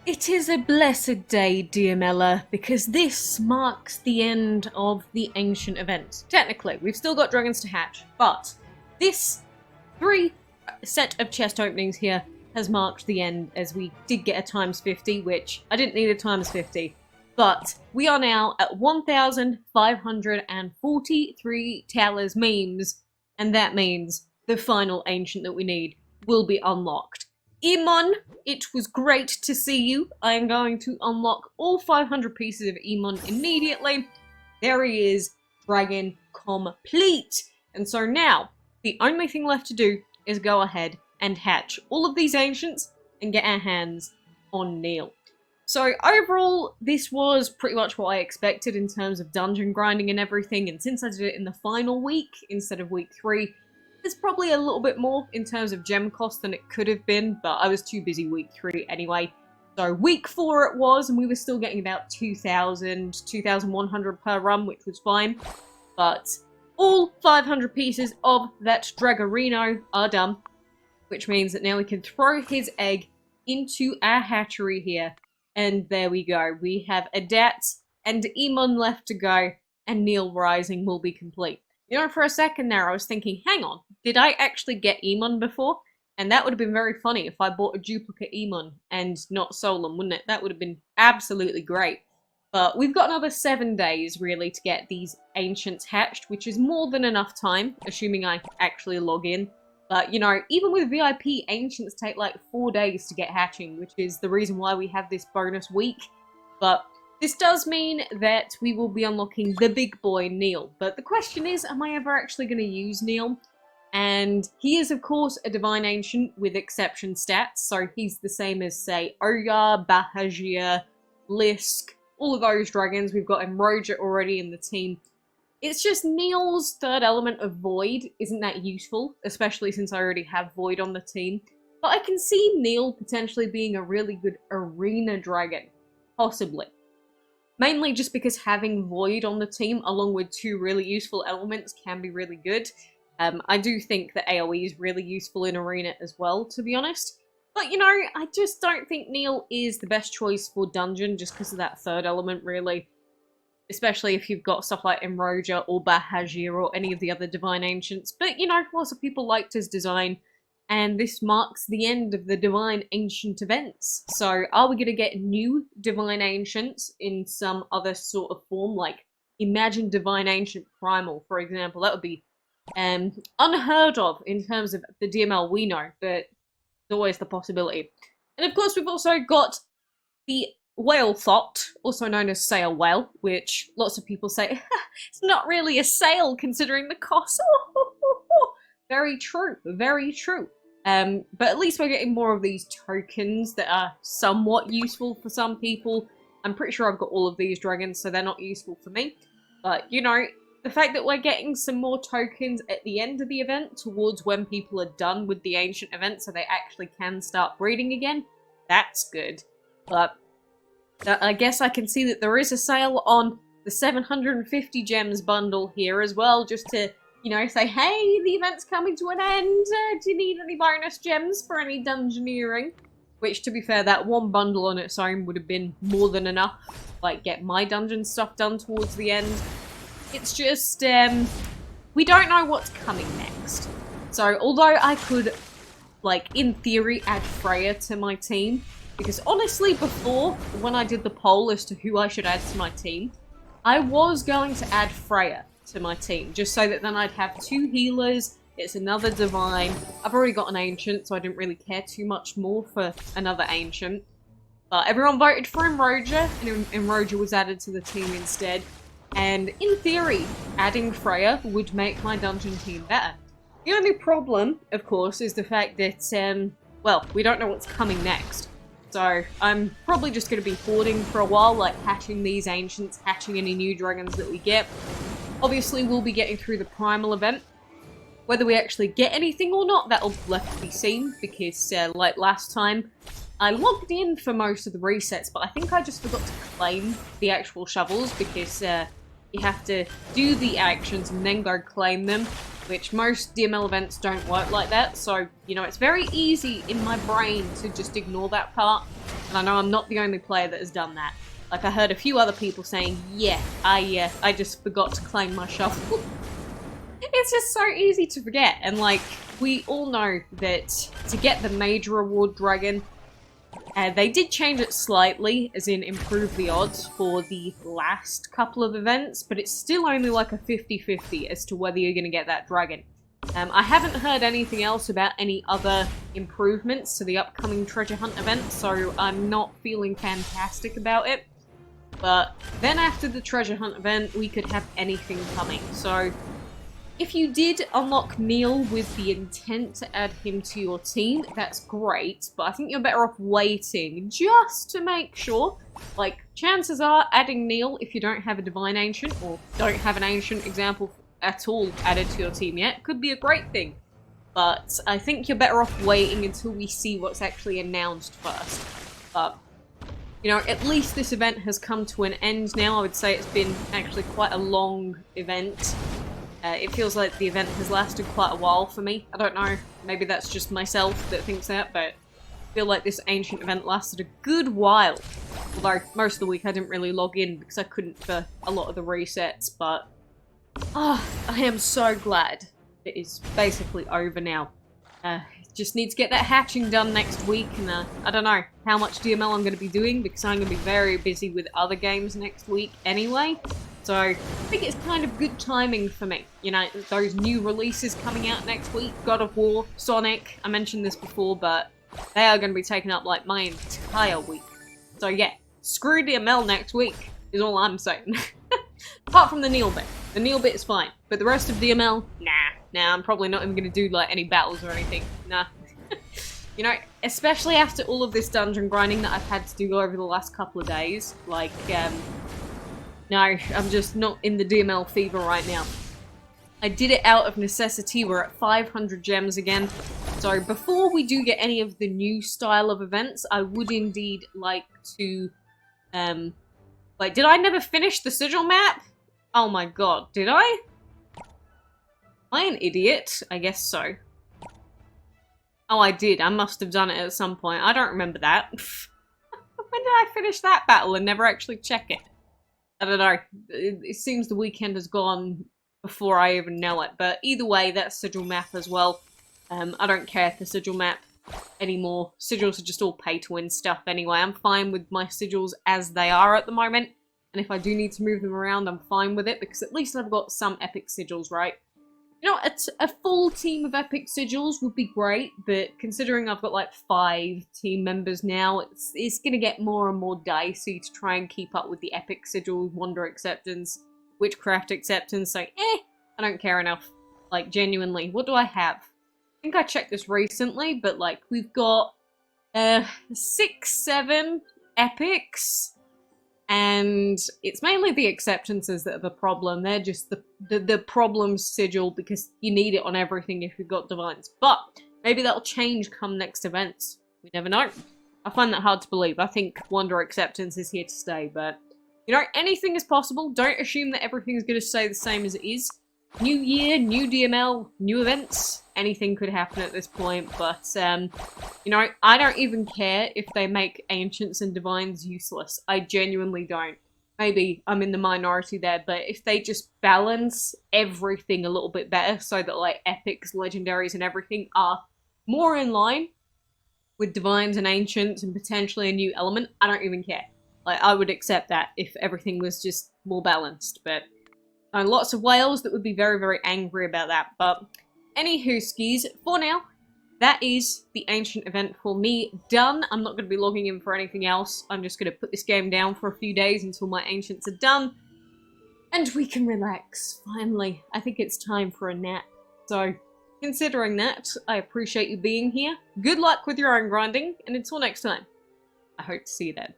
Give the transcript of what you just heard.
It is a blessed day, DMLer, because this marks the end of the ancient event. Technically, we've still got dragons to hatch, but this set of chest openings here has marked the end, as we did get a times 50, which I didn't need a times 50. But we are now at 1,543 talismans, and that means the final ancient that we need will be unlocked. Emun, it was great to see you. I am going to unlock all 500 pieces of Emun immediately. There he is, dragon complete. And so now, the only thing left to do is go ahead and hatch all of these ancients and get our hands on Nihl. So overall, this was pretty much what I expected in terms of dungeon grinding and everything, and since I did it in the final week instead of week 3, there's probably a little bit more in terms of gem cost than it could have been, but I was too busy week 3 anyway. So week 4 it was, and we were still getting about 2,000, 2,100 per run, which was fine. But all 500 pieces of that Dragorino are done, which means that now we can throw his egg into our hatchery here. And there we go. We have a Dat and Emun left to go, and Nihl Rising will be complete. You know, for a second there, I was thinking, hang on, did I actually get Emun before? And that would have been very funny if I bought a duplicate Emun and not Solon, wouldn't it? That would have been absolutely great. But we've got another 7 days, really, to get these ancients hatched, which is more than enough time, assuming I actually log in. But, you know, even with VIP, ancients take like 4 days to get hatching, which is the reason why we have this bonus week. But this does mean that we will be unlocking the big boy, Nihl. But the question is, am I ever actually going to use Nihl? And he is, of course, a Divine Ancient with exception stats. So he's the same as, say, Oya, Bahajir, Lisk, all of those dragons. We've got Emroja already in the team. It's just Nihl's third element of Void isn't that useful, especially since I already have Void on the team. But I can see Nihl potentially being a really good arena dragon. Possibly. Mainly just because having Void on the team, along with 2 really useful elements, can be really good. I do think that AoE is really useful in Arena as well, to be honest. But, you know, I just don't think Nihl is the best choice for Dungeon, just because of that third element, really. Especially if you've got stuff like Emroja or Bahajir or any of the other Divine Ancients. But, you know, lots of people liked his design, and this marks the end of the Divine Ancient events. So, are we going to get new Divine Ancients in some other sort of form? Like, imagine Divine Ancient Primal, for example. That would be unheard of in terms of the DML we know, but there's always the possibility. And of course, we've also got the Whale Thought, also known as Sail Whale, which lots of people say, it's not really a sail considering the cost. Very true, very true. But at least we're getting more of these tokens that are somewhat useful for some people. I'm pretty sure I've got all of these dragons, so they're not useful for me. But, you know, the fact that we're getting some more tokens at the end of the event, towards when people are done with the ancient event, so they actually can start breeding again, that's good. But I guess I can see that there is a sale on the 750 gems bundle here as well, just to, you know, say, hey, the event's coming to an end, do you need any bonus gems for any dungeoneering? Which, to be fair, that one bundle on its own would have been more than enough, like, get my dungeon stuff done towards the end. It's just, we don't know what's coming next. So, although I could, like, in theory, add Freya to my team, because honestly, before, when I did the poll as to who I should add to my team, I was going to add Freya to my team, just so that then I'd have 2 healers, it's another divine. I've already got an ancient, so I didn't really care too much more for another ancient. But everyone voted for Emroja, and Emroja was added to the team instead. And in theory, adding Freya would make my dungeon team better. The only problem, of course, is the fact that, well, we don't know what's coming next. So, I'm probably just going to be hoarding for a while, like hatching these ancients, hatching any new dragons that we get. Obviously, we'll be getting through the Primal event. Whether we actually get anything or not, that'll left to be seen, because, like last time, I logged in for most of the resets, but I think I just forgot to claim the actual shovels, because, you have to do the actions and then go claim them, which most DML events don't work like that, so, you know, it's very easy in my brain to just ignore that part. And I know I'm not the only player that has done that. Like, I heard a few other people saying, yeah, I just forgot to claim my shovel. It's just so easy to forget. And, like, we all know that to get the major reward dragon, they did change it slightly, as in improve the odds for the last couple of events, but it's still only like a 50-50 as to whether you're going to get that dragon. I haven't heard anything else about any other improvements to the upcoming treasure hunt event, so I'm not feeling fantastic about it. But then after the treasure hunt event, we could have anything coming. So if you did unlock Nihl with the intent to add him to your team, that's great, but I think you're better off waiting just to make sure. Like, chances are adding Nihl, if you don't have a Divine Ancient, or don't have an Ancient example at all added to your team yet, could be a great thing. But I think you're better off waiting until we see what's actually announced first. But, you know, at least this event has come to an end now. I would say it's been actually quite a long event. It feels like the event has lasted quite a while for me. I don't know, maybe that's just myself that thinks that, but I feel like this ancient event lasted a good while. Although, most of the week I didn't really log in because I couldn't for a lot of the resets, but I am so glad it is basically over now. Just need to get that hatching done next week, and I don't know how much DML I'm going to be doing because I'm going to be very busy with other games next week anyway. So I think it's kind of good timing for me. You know, those new releases coming out next week, God of War, Sonic, I mentioned this before, but they are going to be taking up like my entire week. So yeah, screw DML next week is all I'm saying. Apart from the Nihl bit. The Nihl bit is fine, but the rest of DML, nah, I'm probably not even going to do like any battles or anything. Nah. You know, especially after all of this dungeon grinding that I've had to do over the last couple of days, like, no, I'm just not in the DML fever right now. I did it out of necessity. We're at 500 gems again. So before we do get any of the new style of events, I would indeed like to, like, did I never finish the sigil map? Oh my god, did I? Am I an idiot? I guess so. Oh, I did. I must have done it at some point. I don't remember that. When did I finish that battle and never actually check it? I don't know. It seems the weekend has gone before I even know it. But either way, that's sigil map as well. I don't care for sigil map anymore. Sigils are just all pay-to-win stuff anyway. I'm fine with my sigils as they are at the moment. And if I do need to move them around, I'm fine with it. Because at least I've got some epic sigils, right? You know, a full team of epic sigils would be great. But considering I've got like 5 team members now, it's going to get more and more dicey to try and keep up with the epic sigils, wonder acceptance, witchcraft acceptance. So, I don't care enough. Like, genuinely, what do I have? I think I checked this recently, but like, we've got 6, 7 epics, and it's mainly the acceptances that are the problem. They're just the problem sigil because you need it on everything if you've got divines. But maybe that'll change come next events. We never know. I find that hard to believe. I think wonder acceptance is here to stay, but you know, anything is possible. Don't assume that everything's going to stay the same as it is. New year, new DML, new events. Anything could happen at this point, but, you know, I don't even care if they make Ancients and Divines useless. I genuinely don't. Maybe I'm in the minority there, but if they just balance everything a little bit better so that, like, Epics, Legendaries, and everything are more in line with Divines and Ancients and potentially a new element, I don't even care. Like, I would accept that if everything was just more balanced, but lots of whales that would be very, very angry about that. But anywho, skis, for now, that is the Ancient event for me done. I'm not going to be logging in for anything else. I'm just going to put this game down for a few days until my Ancients are done. And we can relax, finally. I think it's time for a nap. So, considering that, I appreciate you being here. Good luck with your own grinding, and until next time, I hope to see you then.